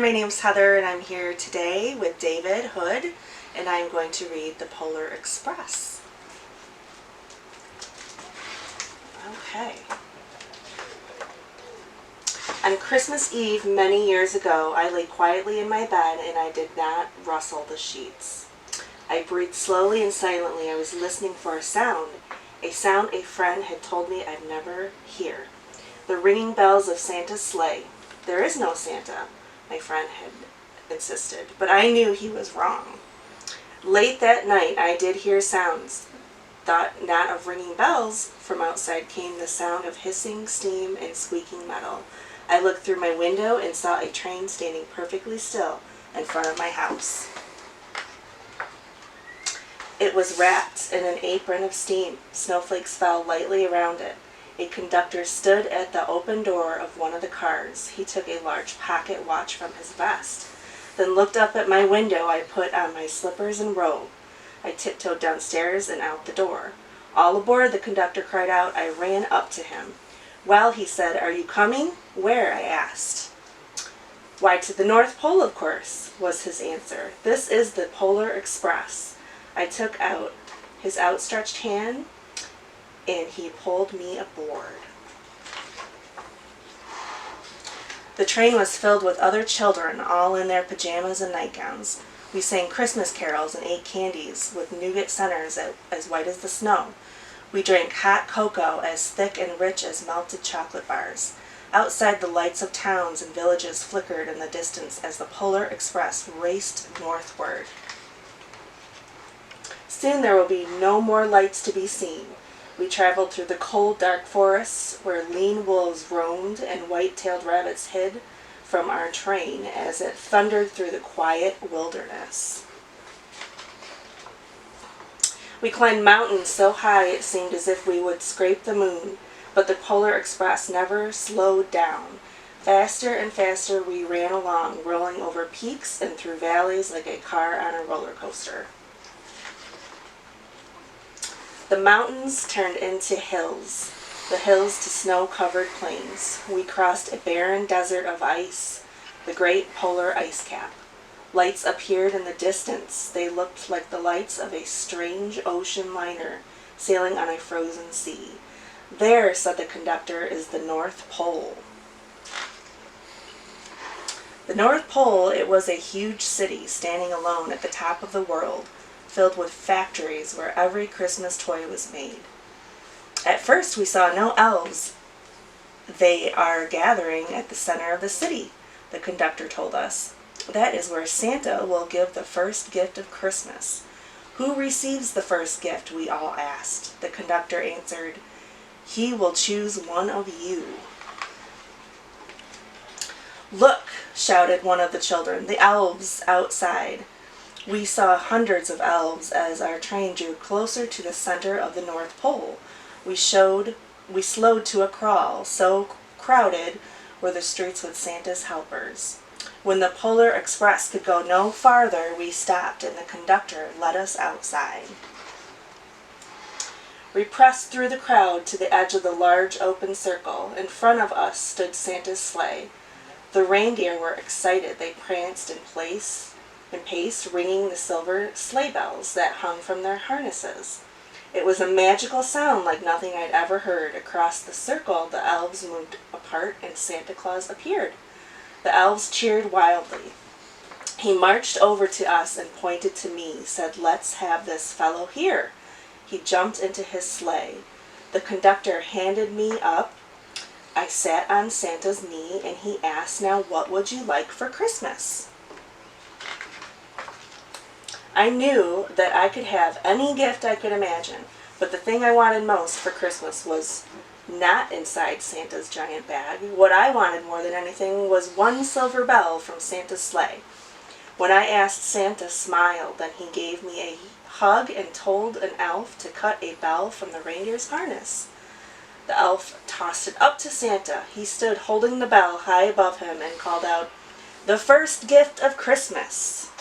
my name's Heather and I'm here today with David Hood and I'm going to read The Polar Express. Okay. On Christmas Eve many years ago, I lay quietly in my bed and I did not rustle the sheets. I breathed slowly and silently. I was listening for a sound a friend had told me I'd never hear. The ringing bells of Santa's sleigh. There is no Santa, my friend had insisted, but I knew he was wrong. Late that night I did hear sounds. Thought not of ringing bells. From outside came the sound of hissing steam and squeaking metal. I looked through my window and saw a train standing perfectly still in front of my house. It was wrapped in an apron of steam. Snowflakes fell lightly around it. A conductor stood at the open door of one of the cars. He took a large pocket watch from his vest, then looked up at my window. I put on my slippers and robe. I tiptoed downstairs and out the door. All aboard, the conductor cried out. I ran up to him. Well, he said, are you coming? Where? I asked. Why, to the North Pole, of course, was his answer. This is the Polar Express. I took out his outstretched hand and he pulled me aboard. The train was filled with other children, all in their pajamas and nightgowns. We sang Christmas carols and ate candies with nougat centers as white as the snow. We drank hot cocoa as thick and rich as melted chocolate bars. Outside, the lights of towns and villages flickered in the distance as the Polar Express raced northward. Soon there will be no more lights to be seen. We traveled through the cold, dark forests where lean wolves roamed and white-tailed rabbits hid from our train as it thundered through the quiet wilderness. We climbed mountains so high it seemed as if we would scrape the moon, but the Polar Express never slowed down. Faster and faster we ran along, rolling over peaks and through valleys like a car on a roller coaster. The mountains turned into hills, the hills to snow-covered plains. We crossed a barren desert of ice, the great polar ice cap. Lights appeared in the distance. They looked like the lights of a strange ocean liner sailing on a frozen sea. There, said the conductor, is the North Pole. The North Pole, it was a huge city standing alone at the top of the world, filled with factories where every Christmas toy was made. At first we saw no elves. They are gathering at the center of the city, the conductor told us. That is where Santa will give the first gift of Christmas. Who receives the first gift, we all asked. The conductor answered, he will choose one of you. Look, shouted one of the children, the elves outside. We saw hundreds of elves as our train drew closer to the center of the North Pole. We slowed to a crawl, so crowded were the streets with Santa's helpers. When the Polar Express could go no farther, we stopped and the conductor led us outside. We pressed through the crowd to the edge of the large open circle. In front of us stood Santa's sleigh. The reindeer were excited. They pranced in pace, ringing the silver sleigh bells that hung from their harnesses. It was a magical sound like nothing I'd ever heard. Across the circle, the elves moved apart and Santa Claus appeared. The elves cheered wildly. He marched over to us and pointed to me, said, let's have this fellow here. He jumped into his sleigh. The conductor handed me up. I sat on Santa's knee and he asked, now what would you like for Christmas? I knew that I could have any gift I could imagine, but the thing I wanted most for Christmas was not inside Santa's giant bag. What I wanted more than anything was one silver bell from Santa's sleigh. When I asked, Santa smiled, then he gave me a hug and told an elf to cut a bell from the reindeer's harness. The elf tossed it up to Santa. He stood holding the bell high above him and called out, the first gift of Christmas.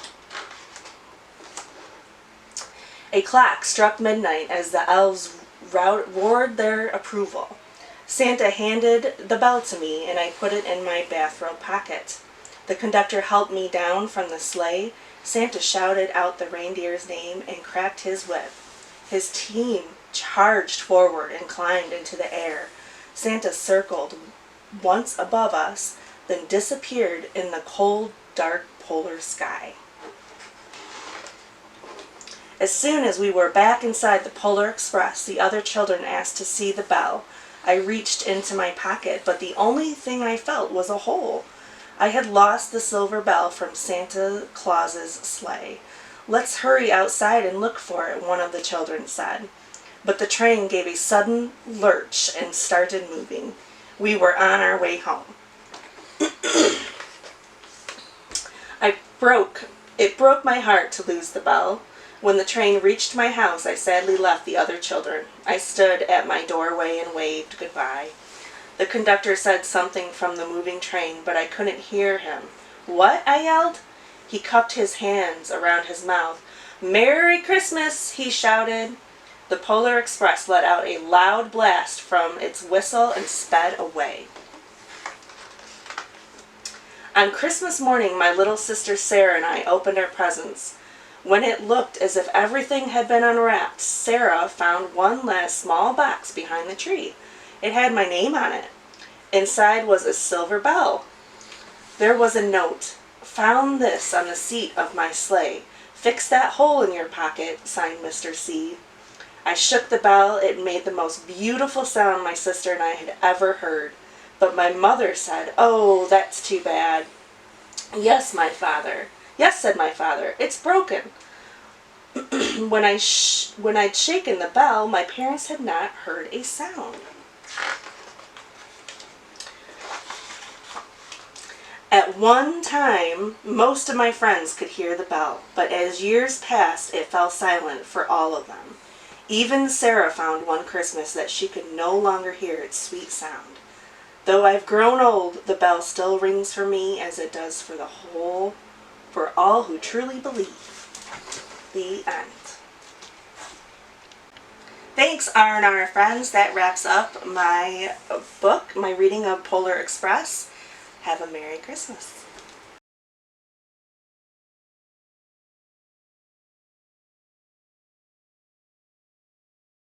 A clock struck midnight as the elves roared their approval. Santa handed the bell to me, and I put it in my bathrobe pocket. The conductor helped me down from the sleigh. Santa shouted out the reindeer's name and cracked his whip. His team charged forward and climbed into the air. Santa circled once above us, then disappeared in the cold, dark polar sky. As soon as we were back inside the Polar Express, the other children asked to see the bell. I reached into my pocket, but the only thing I felt was a hole. I had lost the silver bell from Santa Claus's sleigh. "Let's hurry outside and look for it," one of the children said. But the train gave a sudden lurch and started moving. We were on our way home. It broke my heart to lose the bell. When the train reached my house, I sadly left the other children. I stood at my doorway and waved goodbye. The conductor said something from the moving train, but I couldn't hear him. "What?" I yelled. He cupped his hands around his mouth. "Merry Christmas," he shouted. The Polar Express let out a loud blast from its whistle and sped away. On Christmas morning, my little sister Sarah and I opened our presents. When it looked as if everything had been unwrapped, Sarah found one last small box behind the tree. It had my name on it. Inside was a silver bell. There was a note. "Found this on the seat of my sleigh. Fix that hole in your pocket," signed Mr. C. I shook the bell. It made the most beautiful sound my sister and I had ever heard. But my mother said, "Oh, that's too bad." Yes, said my father, "it's broken." When I'd shaken the bell, my parents had not heard a sound. At one time, most of my friends could hear the bell, but as years passed, it fell silent for all of them. Even Sarah found one Christmas that she could no longer hear its sweet sound. Though I've grown old, the bell still rings for me as it does for all who truly believe. The end. Thanks, R&R friends. That wraps up my book, my reading of Polar Express. Have a Merry Christmas.